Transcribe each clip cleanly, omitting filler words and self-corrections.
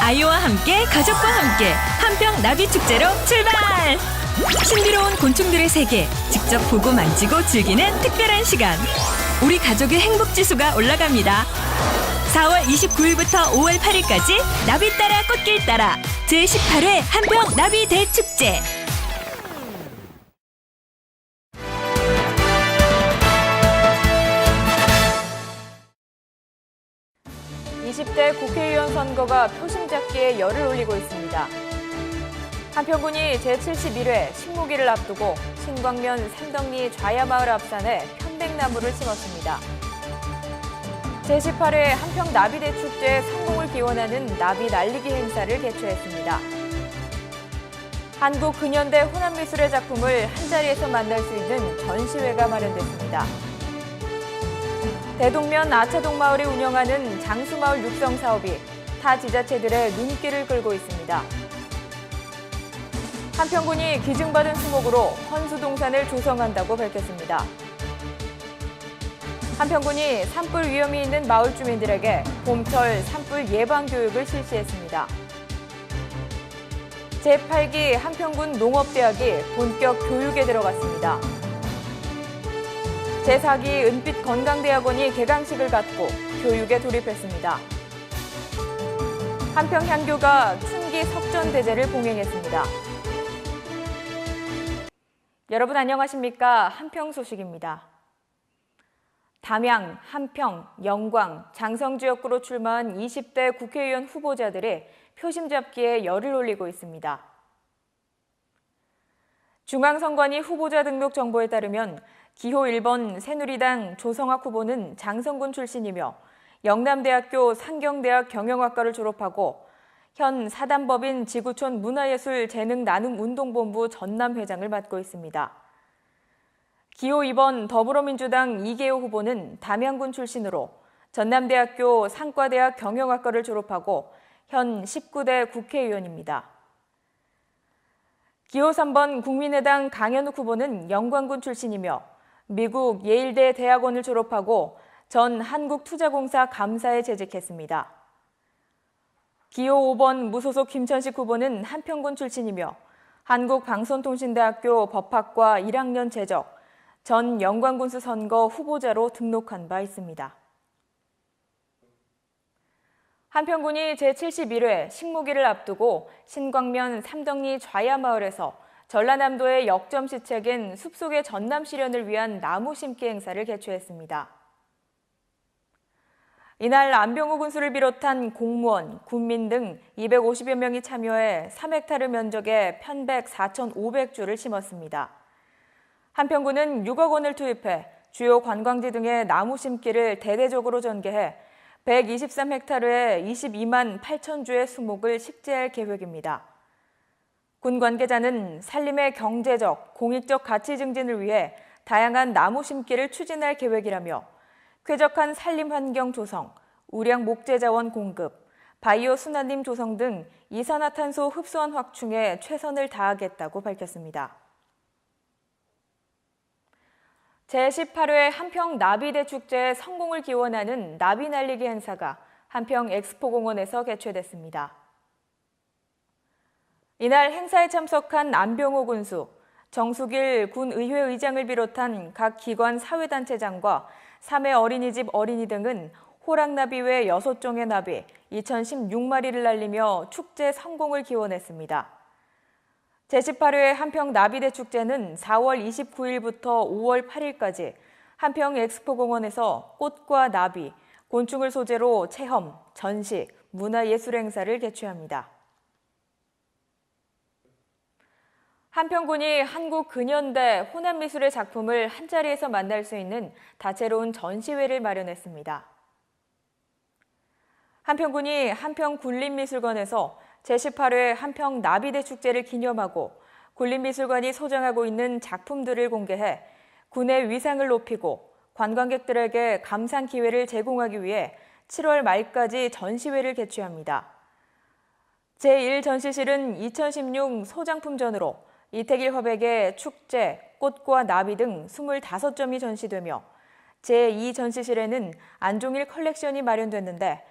아이와 함께 가족과 함께 한평 나비축제로 출발! 신비로운 곤충들의 세계 직접 보고 만지고 즐기는 특별한 시간. 우리 가족의 행복지수가 올라갑니다. 4월 29일부터 5월 8일까지 나비 따라 꽃길 따라 제18회 한평 나비 대축제. 20대 국회의원 선거가 표심 잡기에 열을 올리고 있습니다. 한평군이 제71회 식무기를 앞두고 신광면 삼덕리 좌야마을 앞산에 편백나무를 심었습니다. 제18회 한평 나비대축제 성공을 기원하는 나비 날리기 행사를 개최했습니다. 한국 근현대 혼합미술의 작품을 한자리에서 만날 수 있는 전시회가 마련됐습니다. 대동면 아차동 마을이 운영하는 장수마을 육성 사업이 타 지자체들의 눈길을 끌고 있습니다. 한평군이 기증받은 수목으로 헌수동산을 조성한다고 밝혔습니다. 한평군이 산불 위험이 있는 마을 주민들에게 봄철 산불 예방 교육을 실시했습니다. 제8기 한평군 농업대학이 본격 교육에 들어갔습니다. 제4기 은빛 건강대학원이 개강식을 갖고 교육에 돌입했습니다. 한평 향교가 춘기 석전대제를 봉행했습니다. 여러분 안녕하십니까? 한평 소식입니다. 담양, 한평, 영광, 장성 지역구로 출마한 20대 국회의원 후보자들이 표심 잡기에 열을 올리고 있습니다. 중앙선관위 후보자 등록 정보에 따르면 기호 1번 새누리당 조성학 후보는 장성군 출신이며 영남대학교 상경대학 경영학과를 졸업하고 현 사단법인 지구촌 문화예술재능나눔운동본부 전남회장을 맡고 있습니다. 기호 2번 더불어민주당 이계호 후보는 담양군 출신으로 전남대학교 상과대학 경영학과를 졸업하고 현 19대 국회의원입니다. 기호 3번 국민의당 강현욱 후보는 영광군 출신이며 미국 예일대 대학원을 졸업하고 전 한국투자공사 감사에 재직했습니다. 기호 5번 무소속 김천식 후보는 한평군 출신이며 한국방송통신대학교 법학과 1학년 재적, 전 영광군수 선거 후보자로 등록한 바 있습니다. 한평군이 제71회 식무기를 앞두고 신광면 삼덕리 좌야마을에서 전라남도의 역점 시책인 숲속의 전남 실현을 위한 나무 심기 행사를 개최했습니다. 이날 안병호 군수를 비롯한 공무원, 군민 등 250여 명이 참여해 3헥타르 면적의 편백 4,500주를 심었습니다. 한평군은 6억 원을 투입해 주요 관광지 등의 나무 심기를 대대적으로 전개해 123헥타르에 22만 8천 주의 수목을 식재할 계획입니다. 군 관계자는 산림의 경제적, 공익적 가치 증진을 위해 다양한 나무 심기를 추진할 계획이라며 쾌적한 산림 환경 조성, 우량 목재 자원 공급, 바이오 순환림 조성 등 이산화탄소 흡수원 확충에 최선을 다하겠다고 밝혔습니다. 제18회 한평 나비대축제의 성공을 기원하는 나비 날리기 행사가 한평 엑스포공원에서 개최됐습니다. 이날 행사에 참석한 안병호 군수, 정수길 군의회 의장을 비롯한 각 기관 사회단체장과 3회 어린이집 어린이 등은 호랑나비 외 6종의 나비 2016마리를 날리며 축제 성공을 기원했습니다. 제18회 한평 나비대축제는 4월 29일부터 5월 8일까지 한평 엑스포공원에서 꽃과 나비, 곤충을 소재로 체험, 전시, 문화예술 행사를 개최합니다. 한평군이 한국 근현대 혼합미술의 작품을 한자리에서 만날 수 있는 다채로운 전시회를 마련했습니다. 한평군이 한평군림미술관에서 제18회 한평 나비대축제를 기념하고 군림미술관이 소장하고 있는 작품들을 공개해 군의 위상을 높이고 관광객들에게 감상 기회를 제공하기 위해 7월 말까지 전시회를 개최합니다. 제1전시실은 2016 소장품전으로 이태길 화백의 축제, 꽃과 나비 등 25점이 전시되며 제2전시실에는 안종일 컬렉션이 마련됐는데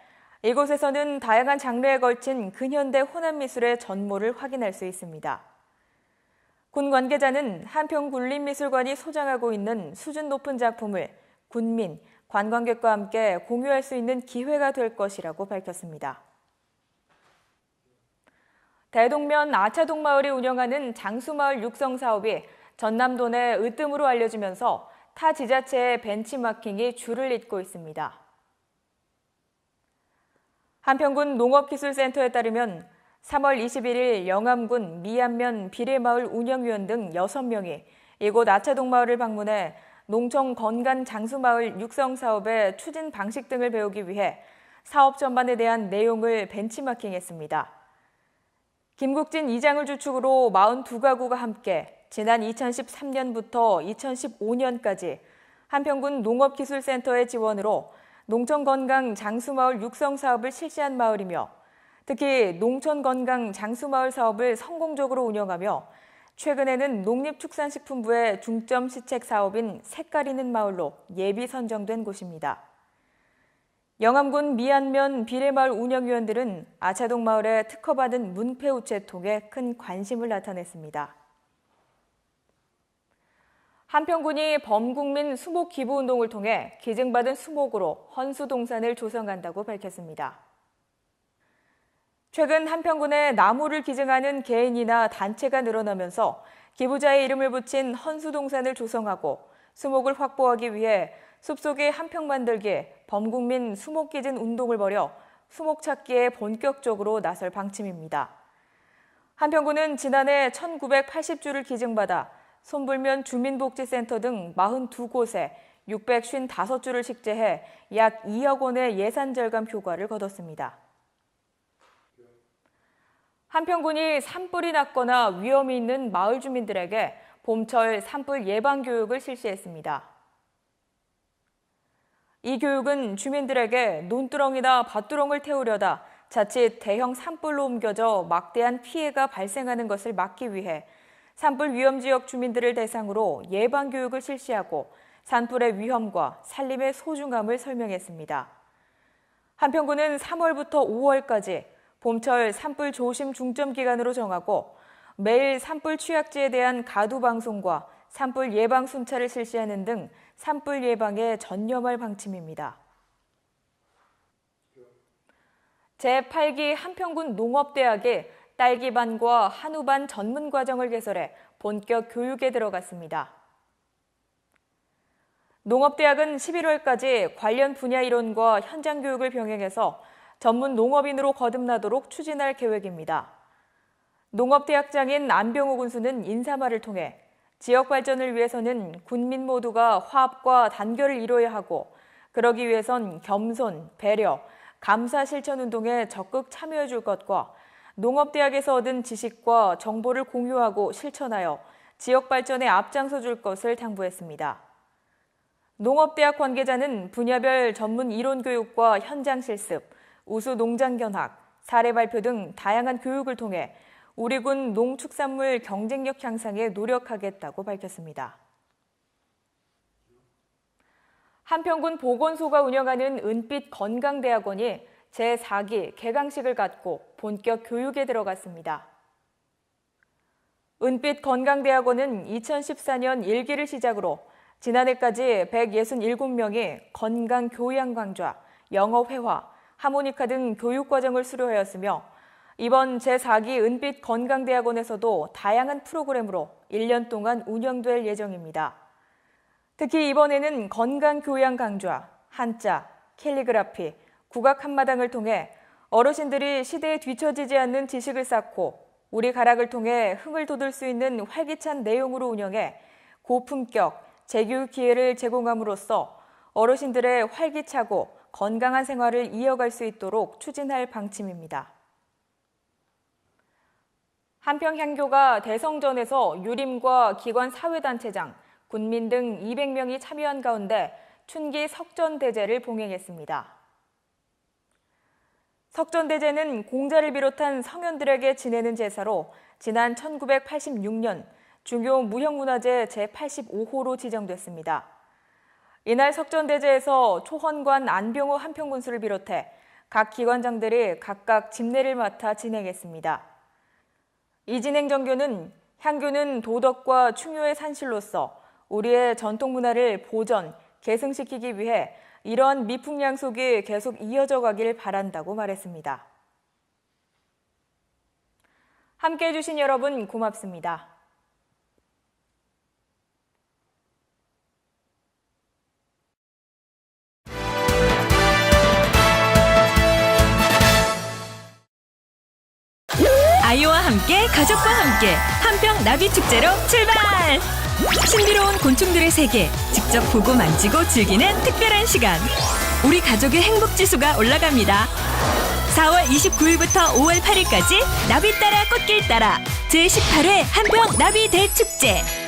이곳에서는 다양한 장르에 걸친 근현대 혼합미술의 전모를 확인할 수 있습니다. 군 관계자는 한평군립미술관이 소장하고 있는 수준 높은 작품을 군민, 관광객과 함께 공유할 수 있는 기회가 될 것이라고 밝혔습니다. 대동면 아차동마을이 운영하는 장수마을 육성 사업이 전남도 내 으뜸으로 알려지면서 타 지자체의 벤치마킹이 줄을 잇고 있습니다. 한평군 농업기술센터에 따르면 3월 21일 영암군 미안면 비례마을 운영위원 등 6명이 이곳 아차동마을을 방문해 농촌 건강 장수마을 육성 사업의 추진 방식 등을 배우기 위해 사업 전반에 대한 내용을 벤치마킹했습니다. 김국진 이장을 주축으로 42가구가 함께 지난 2013년부터 2015년까지 한평군 농업기술센터의 지원으로 농촌건강 장수마을 육성 사업을 실시한 마을이며 특히 농촌건강 장수마을 사업을 성공적으로 운영하며 최근에는 농립축산식품부의 중점 시책 사업인 색깔 있는 마을로 예비 선정된 곳입니다. 영암군 미안면 비례마을 운영위원들은 아차동 마을에 특허받은 문패 우체통에 큰 관심을 나타냈습니다. 한평군이 범국민 수목 기부 운동을 통해 기증받은 수목으로 헌수동산을 조성한다고 밝혔습니다. 최근 한평군에 나무를 기증하는 개인이나 단체가 늘어나면서 기부자의 이름을 붙인 헌수동산을 조성하고 수목을 확보하기 위해 숲속에 한평 만들기 범국민 수목기증 운동을 벌여 수목 찾기에 본격적으로 나설 방침입니다. 한평군은 지난해 1980주를 기증받아 손불면 주민복지센터 등 42곳에 655주를 식재해 약 2억 원의 예산 절감 효과를 거뒀습니다. 한평군이 산불이 났거나 위험이 있는 마을 주민들에게 봄철 산불 예방 교육을 실시했습니다. 이 교육은 주민들에게 논두렁이나 밭두렁을 태우려다 자칫 대형 산불로 옮겨져 막대한 피해가 발생하는 것을 막기 위해 산불 위험 지역 주민들을 대상으로 예방 교육을 실시하고 산불의 위험과 산림의 소중함을 설명했습니다. 한평군은 3월부터 5월까지 봄철 산불 조심 중점 기간으로 정하고 매일 산불 취약지에 대한 가두 방송과 산불 예방 순찰을 실시하는 등 산불 예방에 전념할 방침입니다. 제8기 한평군 농업대학이 딸기반과 한우반 전문과정을 개설해 본격 교육에 들어갔습니다. 농업대학은 11월까지 관련 분야 이론과 현장 교육을 병행해서 전문 농업인으로 거듭나도록 추진할 계획입니다. 농업대학장인 안병호 군수는 인사말을 통해 지역 발전을 위해서는 군민 모두가 화합과 단결을 이뤄야 하고 그러기 위해선 겸손, 배려, 감사 실천 운동에 적극 참여해 줄 것과 농업대학에서 얻은 지식과 정보를 공유하고 실천하여 지역 발전에 앞장서 줄 것을 당부했습니다. 농업대학 관계자는 분야별 전문 이론 교육과 현장 실습, 우수 농장 견학, 사례 발표 등 다양한 교육을 통해 우리 군 농축산물 경쟁력 향상에 노력하겠다고 밝혔습니다. 한평군 보건소가 운영하는 은빛 건강대학원이 제4기 개강식을 갖고 본격 교육에 들어갔습니다. 은빛 건강대학원은 2014년 1기를 시작으로 지난해까지 167명이 건강 교양 강좌, 영어 회화, 하모니카 등 교육과정을 수료하였으며 이번 제4기 은빛 건강대학원에서도 다양한 프로그램으로 1년 동안 운영될 예정입니다. 특히 이번에는 건강교양 강좌, 한자, 캘리그라피, 국악 한마당을 통해 어르신들이 시대에 뒤처지지 않는 지식을 쌓고 우리 가락을 통해 흥을 돋을 수 있는 활기찬 내용으로 운영해 고품격 재교육 기회를 제공함으로써 어르신들의 활기차고 건강한 생활을 이어갈 수 있도록 추진할 방침입니다. 한평향교가 대성전에서 유림과 기관 사회단체장, 군민 등 200명이 참여한 가운데 춘기 석전대제를 봉행했습니다. 석전대제는 공자를 비롯한 성현들에게 지내는 제사로 지난 1986년 중요 무형문화재 제85호로 지정됐습니다. 이날 석전대제에서 초헌관 안병호 한평군수를 비롯해 각 기관장들이 각각 집내를 맡아 진행했습니다. 이 진행정교는 향교는 도덕과 충효의 산실로서 우리의 전통 문화를 보존, 계승시키기 위해 이러한 미풍양속이 계속 이어져 가길 바란다고 말했습니다. 함께해 주신 여러분 고맙습니다. 아이와 함께 가족과 함께 한평 나비축제로 출발! 신비로운 곤충들의 세계 직접 보고 만지고 즐기는 특별한 시간. 우리 가족의 행복지수가 올라갑니다. 4월 29일부터 5월 8일까지 나비 따라 꽃길 따라 제18회 한평 나비 대축제.